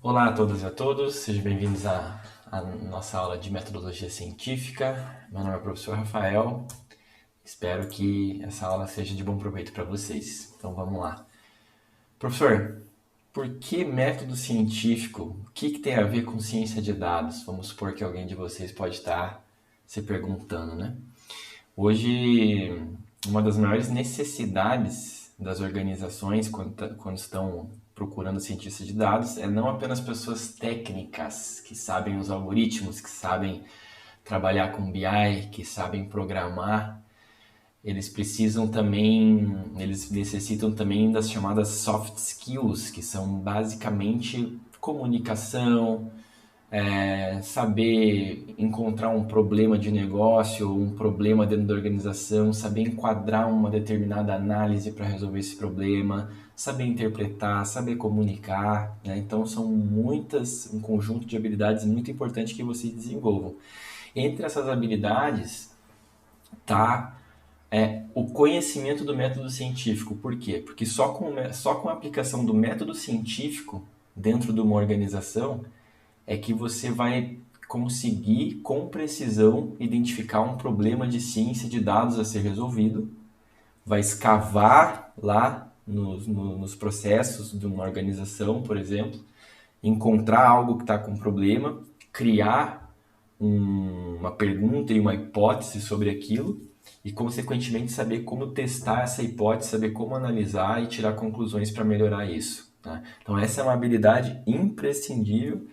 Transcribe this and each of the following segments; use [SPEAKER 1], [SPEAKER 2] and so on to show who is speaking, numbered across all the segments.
[SPEAKER 1] Olá a todas e a todos, sejam bem-vindos à nossa aula de metodologia científica. Meu nome é o professor Rafael, espero que essa aula seja de bom proveito para vocês. Então vamos lá. Professor, por que método científico? O que tem a ver com ciência de dados? Vamos supor que alguém de vocês pode estar se perguntando, né? Hoje, uma das maiores necessidades das organizações quando estão procurando cientistas de dados é não apenas pessoas técnicas que sabem os algoritmos, que sabem trabalhar com BI, que sabem programar, eles necessitam também das chamadas soft skills, que são basicamente comunicação, saber encontrar um problema de negócio ou um problema dentro da organização, saber enquadrar uma determinada análise para resolver esse problema, saber interpretar, saber comunicar, né? Então são um conjunto de habilidades muito importante que vocês desenvolvam. Entre essas habilidades tá o conhecimento do método científico. Por quê? Porque só com a aplicação do método científico dentro de uma organização é que você vai conseguir com precisão identificar um problema de ciência de dados a ser resolvido, vai escavar lá nos processos de uma organização, por exemplo, encontrar algo que está com problema, criar uma pergunta e uma hipótese sobre aquilo e, consequentemente, saber como testar essa hipótese, saber como analisar e tirar conclusões para melhorar isso. Tá? Então, essa é uma habilidade imprescindível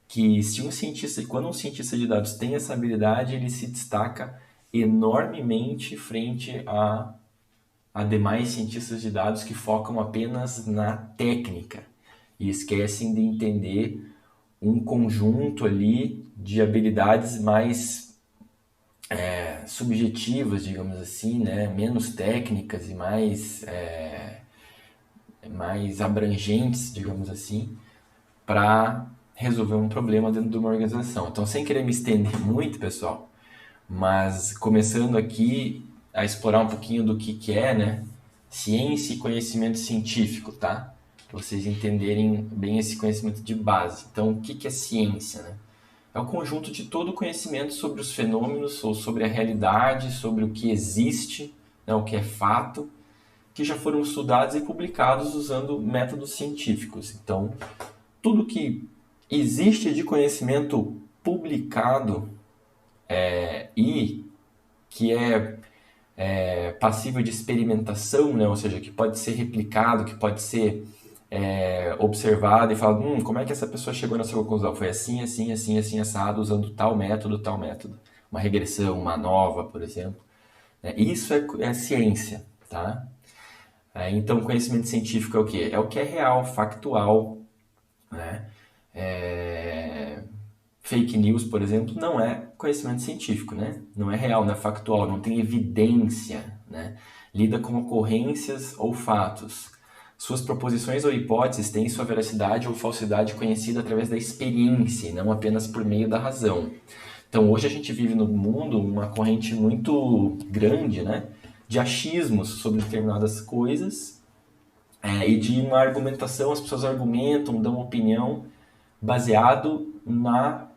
[SPEAKER 1] que se um cientista, quando um cientista de dados tem essa habilidade, ele se destaca enormemente frente a demais cientistas de dados que focam apenas na técnica e esquecem de entender um conjunto ali de habilidades mais subjetivas, digamos assim, né? Menos técnicas e mais abrangentes, digamos assim, para resolver um problema dentro de uma organização. Então, sem querer me estender muito, pessoal, mas começando aqui a explorar um pouquinho do que é, né? Ciência e conhecimento científico, tá? Para vocês entenderem bem esse conhecimento de base. Então, o que é ciência, né? É o conjunto de todo o conhecimento sobre os fenômenos ou sobre a realidade, sobre o que existe, né, o que é fato, que já foram estudados e publicados usando métodos científicos. Então, tudo que existe de conhecimento publicado e que é passível de experimentação, né? Ou seja, que pode ser replicado, que pode ser observado e falar, como é que essa pessoa chegou nessa conclusão? Foi assim, assim, assim, assim, assado, usando tal método, tal método. Uma regressão, uma nova, por exemplo. Isso é ciência, tá? Então, conhecimento científico é o quê? É o que é real, factual, né? Fake news, por exemplo, não é conhecimento científico, né? Não é real, não é factual, não tem evidência, né? Lida com ocorrências ou fatos. Suas proposições ou hipóteses têm sua veracidade ou falsidade conhecida através da experiência, e não apenas por meio da razão. Então, hoje a gente vive no mundo uma corrente muito grande, né, de achismos sobre determinadas coisas e de uma argumentação, as pessoas argumentam, dão opinião baseado na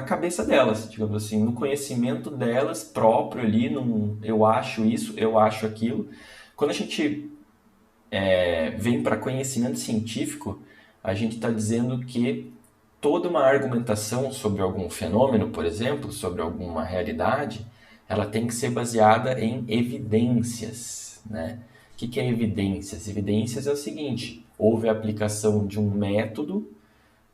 [SPEAKER 1] cabeça delas, digamos assim, no conhecimento delas próprio ali, num eu acho isso, eu acho aquilo. Quando a gente vem para conhecimento científico, a gente está dizendo que toda uma argumentação sobre algum fenômeno, por exemplo, sobre alguma realidade, ela tem que ser baseada em evidências, né? O que é evidências? Evidências é o seguinte: houve a aplicação de um método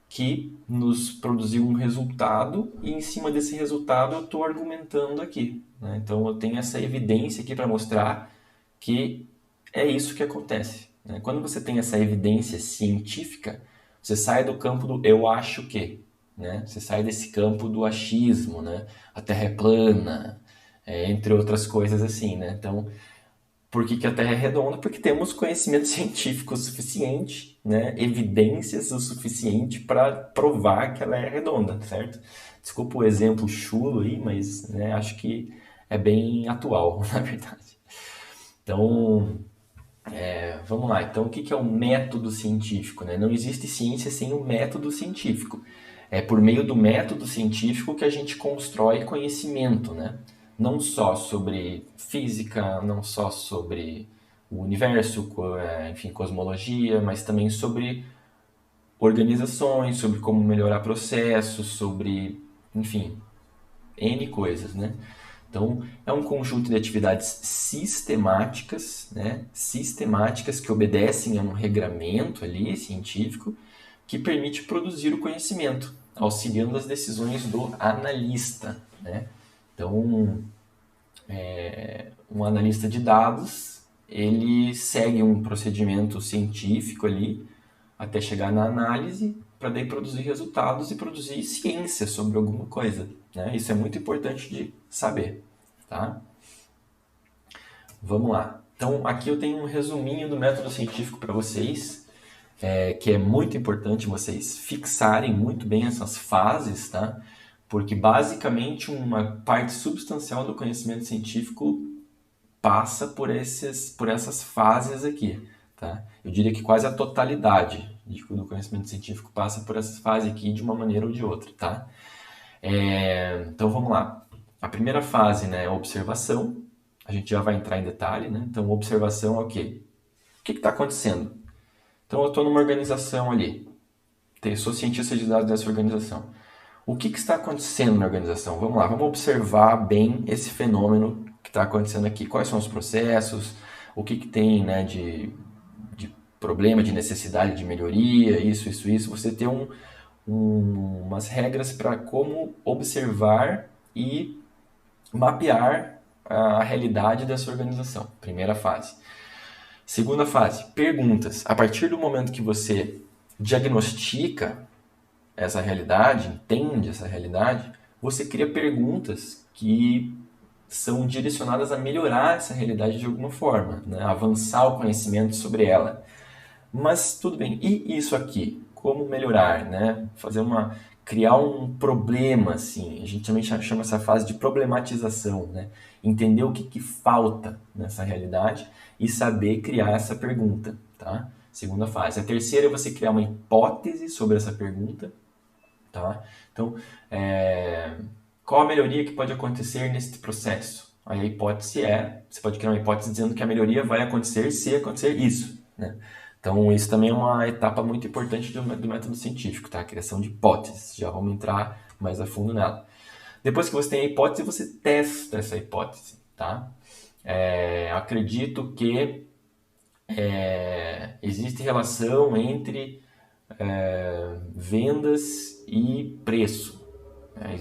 [SPEAKER 1] que nos produziu um resultado e em cima desse resultado eu estou argumentando aqui, né? Então eu tenho essa evidência aqui para mostrar que é isso que acontece, né? Quando você tem essa evidência científica, você sai do campo do eu acho que, né? Você sai desse campo do achismo, né? A Terra é plana, entre outras coisas assim, né? Então, por que a Terra é redonda? Porque temos conhecimento científico suficiente, né? Evidências o suficiente para provar que ela é redonda, certo? Desculpa o exemplo chulo aí, mas acho que é bem atual, na verdade. Então, Vamos lá, então o que é o método científico, né? Não existe ciência sem o método científico. É por meio do método científico que a gente constrói conhecimento, né? Não só sobre física, não só sobre o universo, enfim, cosmologia, mas também sobre organizações, sobre como melhorar processos, sobre, enfim, N coisas, né? Então, é um conjunto de atividades sistemáticas, né? Sistemáticas que obedecem a um regramento ali científico que permite produzir o conhecimento, auxiliando as decisões do analista, né? Então, um analista de dados, ele segue um procedimento científico ali até chegar na análise para daí produzir resultados e produzir ciência sobre alguma coisa, né? Isso é muito importante de saber, tá? Vamos lá. Então, aqui eu tenho um resuminho do método científico para vocês, que é muito importante vocês fixarem muito bem essas fases, tá? Porque basicamente uma parte substancial do conhecimento científico passa por essas fases aqui, tá? Eu diria que quase a totalidade do conhecimento científico passa por essas fases aqui de uma maneira ou de outra, tá? Então vamos lá. A primeira fase, né, é a observação. A gente já vai entrar em detalhe, né? Então observação é o quê? O que está acontecendo? Então eu estou numa organização ali, sou cientista de dados dessa organização. O que está acontecendo na organização? Vamos lá, vamos observar bem esse fenômeno que está acontecendo aqui. Quais são os processos? O que tem, né, de problema, de necessidade de melhoria, isso. Você tem umas regras para como observar e mapear a realidade dessa organização. Primeira fase. Segunda fase, perguntas. A partir do momento que você diagnostica essa realidade, entende essa realidade, você cria perguntas que são direcionadas a melhorar essa realidade de alguma forma, né? Avançar o conhecimento sobre ela. Mas tudo bem, e isso aqui? Como melhorar, né? Criar um problema, assim. A gente também chama essa fase de problematização, né? Entender o que falta nessa realidade e saber criar essa pergunta, tá? Segunda fase. A terceira é você criar uma hipótese sobre essa pergunta, tá? Então, qual a melhoria que pode acontecer nesse processo? Aí a hipótese você pode criar uma hipótese dizendo que a melhoria vai acontecer se acontecer isso, né? Então, isso também é uma etapa muito importante do método científico, tá? A criação de hipóteses. Já vamos entrar mais a fundo nela. Depois que você tem a hipótese, você testa essa hipótese, tá? Acredito que existe relação entre vendas e preço.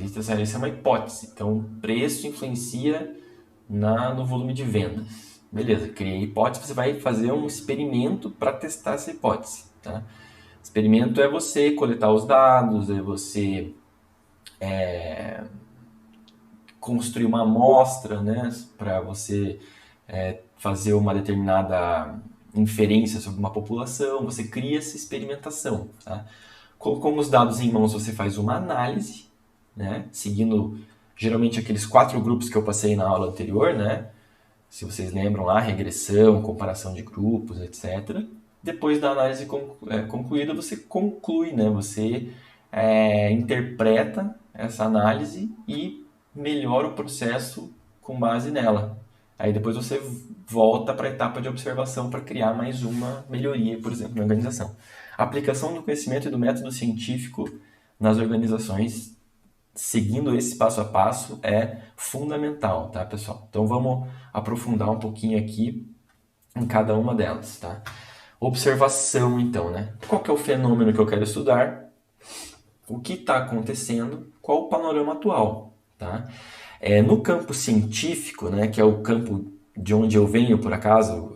[SPEAKER 1] Isso é uma hipótese. Então, preço influencia no volume de vendas. Beleza, criei a hipótese, você vai fazer um experimento para testar essa hipótese. Tá? Experimento é você coletar os dados, é você construir uma amostra, né, para você fazer uma determinada inferência sobre uma população, você cria essa experimentação. Tá? Com os dados em mãos, você faz uma análise, né, seguindo geralmente aqueles 4 grupos que eu passei na aula anterior, né? Se vocês lembram lá, regressão, comparação de grupos, etc. Depois da análise concluída, você conclui, né? Você interpreta essa análise e melhora o processo com base nela. Aí depois você volta para a etapa de observação para criar mais uma melhoria, por exemplo, na organização. A aplicação do conhecimento e do método científico nas organizações, seguindo esse passo a passo, é fundamental, tá, pessoal? Então vamos aprofundar um pouquinho aqui em cada uma delas, tá? Observação, então, né? Qual que é o fenômeno que eu quero estudar? O que está acontecendo? Qual o panorama atual, tá? No campo científico, né, que é o campo de onde eu venho, por acaso,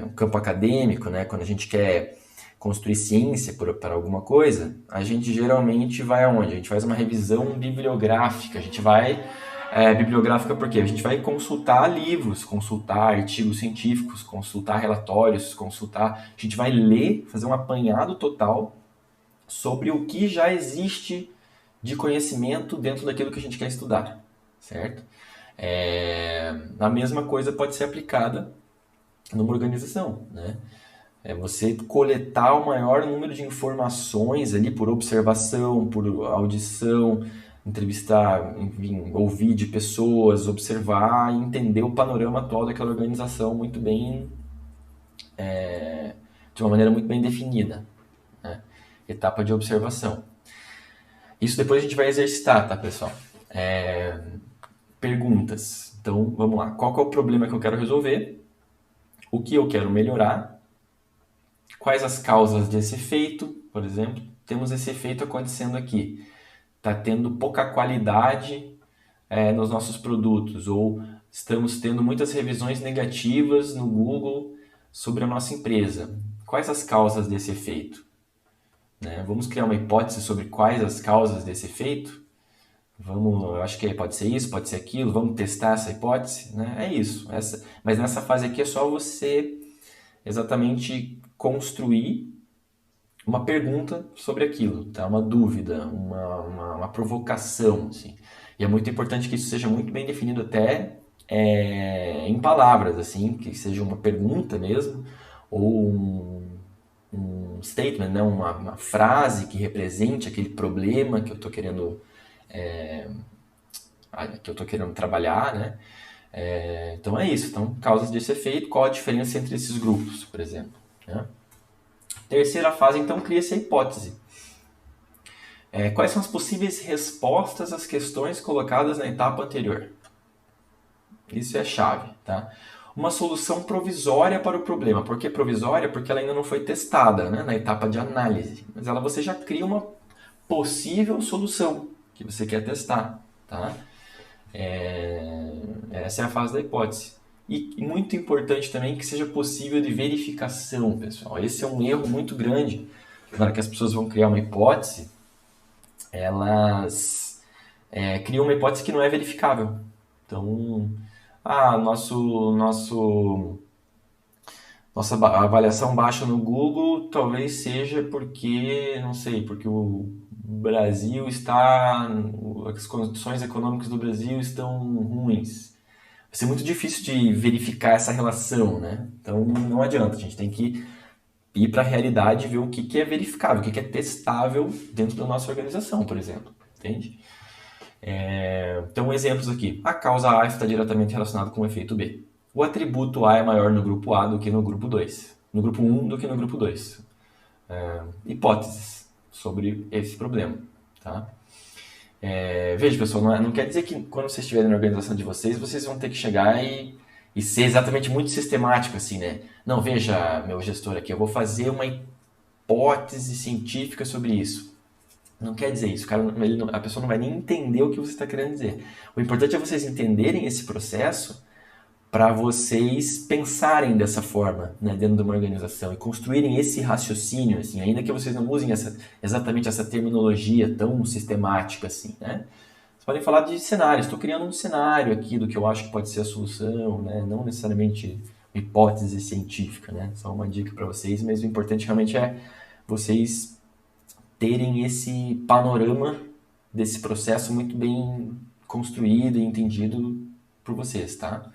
[SPEAKER 1] o campo acadêmico, né, quando a gente quer construir ciência para alguma coisa, a gente geralmente vai aonde? A gente faz uma revisão bibliográfica, a gente vai... bibliográfica por quê? A gente vai consultar livros, consultar artigos científicos, consultar relatórios, a gente vai ler, fazer um apanhado total sobre o que já existe de conhecimento dentro daquilo que a gente quer estudar, certo? A mesma coisa pode ser aplicada numa organização, né? É você coletar o maior número de informações ali por observação, por audição, entrevistar, enfim, ouvir de pessoas, observar e entender o panorama atual daquela organização muito bem, de uma maneira muito bem definida, né? Etapa de observação. Isso depois a gente vai exercitar, tá, pessoal? Perguntas. Então, vamos lá. Qual que é o problema que eu quero resolver? O que eu quero melhorar? Quais as causas desse efeito? Por exemplo, temos esse efeito acontecendo aqui. Está tendo pouca qualidade nos nossos produtos, ou estamos tendo muitas revisões negativas no Google sobre a nossa empresa. Quais as causas desse efeito? Né? Vamos criar uma hipótese sobre quais as causas desse efeito? Vamos, eu acho que pode ser isso, pode ser aquilo, vamos testar essa hipótese? Né? É isso. Mas nessa fase aqui é só você exatamente construir uma pergunta sobre aquilo, tá? Uma dúvida, uma provocação, assim. E é muito importante que isso seja muito bem definido até em palavras, assim, que seja uma pergunta mesmo, ou um statement, né? Uma frase que represente aquele problema que eu estou querendo, trabalhar, né? Então é isso. Então, causas desse efeito, qual a diferença entre esses grupos, por exemplo, né? Terceira fase, então, cria-se a hipótese. Quais são as possíveis respostas às questões colocadas na etapa anterior? Isso é a chave, tá? Uma solução provisória para o problema. Por que provisória? Porque ela ainda não foi testada, né, na etapa de análise. Mas você já cria uma possível solução que você quer testar, tá? Essa é a fase da hipótese. E muito importante também que seja possível de verificação, pessoal. Esse é um erro muito grande. Na hora que as pessoas vão criar uma hipótese, elas criam uma hipótese que não é verificável. Então, nossa avaliação baixa no Google talvez seja porque, não sei, porque o Brasil as condições econômicas do Brasil estão ruins. Vai ser muito difícil de verificar essa relação, né? Então não adianta, a gente tem que ir para a realidade e ver o que é verificável, o que é testável dentro da nossa organização, por exemplo. Entende? Então, exemplos aqui. A causa A está diretamente relacionada com o efeito B. O atributo A é maior no grupo A do que no grupo 2. No grupo 1 do que no grupo 2. Hipóteses sobre esse problema. Tá? Veja, pessoal, não quer dizer que quando vocês estiverem na organização de vocês vão ter que chegar e ser exatamente muito sistemático, assim, né? Não, veja, meu gestor aqui, eu vou fazer uma hipótese científica sobre isso. Não quer dizer isso, a pessoa não vai nem entender o que você está querendo dizer. O importante é vocês entenderem esse processo para vocês pensarem dessa forma, né, dentro de uma organização e construírem esse raciocínio, assim, ainda que vocês não usem exatamente essa terminologia tão sistemática assim, né? Vocês podem falar de cenários. Estou criando um cenário aqui do que eu acho que pode ser a solução, né? Não necessariamente uma hipótese científica, né? Só uma dica para vocês, mas o importante realmente é vocês terem esse panorama desse processo muito bem construído e entendido por vocês, tá?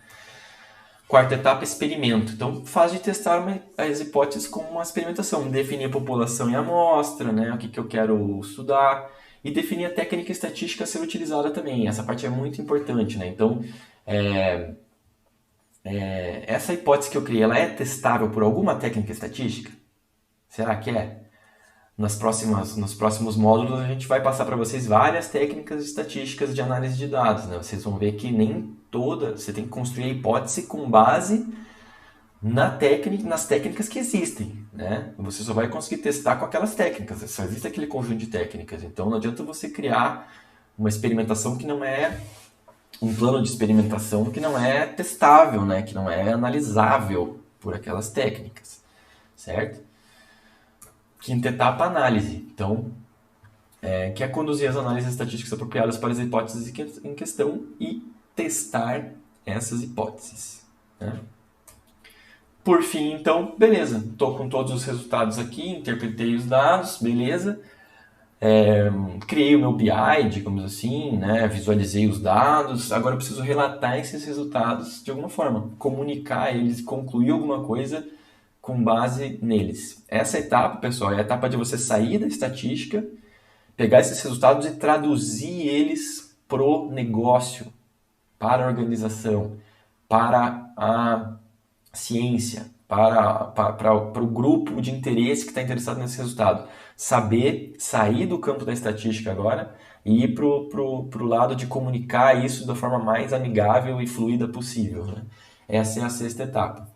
[SPEAKER 1] Quarta etapa, experimento. Então, fase de testar as hipóteses com uma experimentação. Definir a população e a amostra, né? O que eu quero estudar. E definir a técnica estatística a ser utilizada também. Essa parte é muito importante, né? Então, essa hipótese que eu criei, ela é testável por alguma técnica estatística? Será que é? Nos próximos módulos a gente vai passar para vocês várias técnicas estatísticas de análise de dados, né? Vocês vão ver que nem toda, você tem que construir a hipótese com base nas técnicas que existem, né? Você só vai conseguir testar com aquelas técnicas, só existe aquele conjunto de técnicas. Então não adianta você criar uma experimentação que não é um plano de experimentação que não é testável, né? Que não é analisável por aquelas técnicas, certo? Quinta etapa, análise. Então, que é conduzir as análises estatísticas apropriadas para as hipóteses em questão e testar essas hipóteses, né? Por fim, então, beleza. Estou com todos os resultados aqui, interpretei os dados, beleza. Criei o meu BI, digamos assim, né? Visualizei os dados, agora eu preciso relatar esses resultados de alguma forma, comunicar eles, concluir alguma coisa com base neles. Essa etapa, pessoal, é a etapa de você sair da estatística, pegar esses resultados e traduzir eles pro negócio, para a organização, para a ciência, para o grupo de interesse que está interessado nesse resultado. Saber sair do campo da estatística agora e ir para o lado de comunicar isso da forma mais amigável e fluida possível. Né? Essa é a sexta etapa.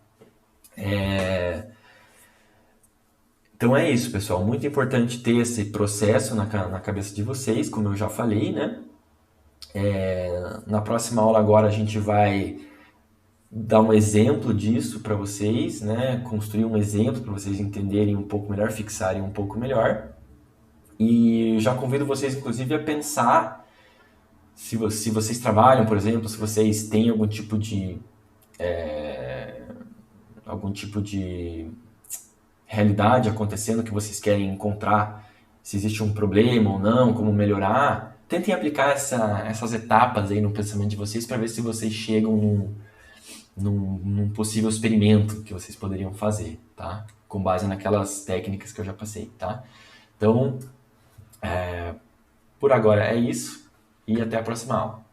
[SPEAKER 1] Então é isso, pessoal. Muito importante ter esse processo na cabeça de vocês, como eu já falei, né? Na próxima aula agora a gente vai dar um exemplo disso para vocês, né? Construir um exemplo para vocês entenderem um pouco melhor, fixarem um pouco melhor. E já convido vocês, inclusive, a pensar se vocês trabalham, por exemplo, se vocês têm algum tipo de realidade acontecendo que vocês querem encontrar, se existe um problema ou não, como melhorar. Tentem aplicar essas etapas aí no pensamento de vocês para ver se vocês chegam num possível experimento que vocês poderiam fazer, tá? Com base naquelas técnicas que eu já passei, tá? Então, por agora é isso e até a próxima aula.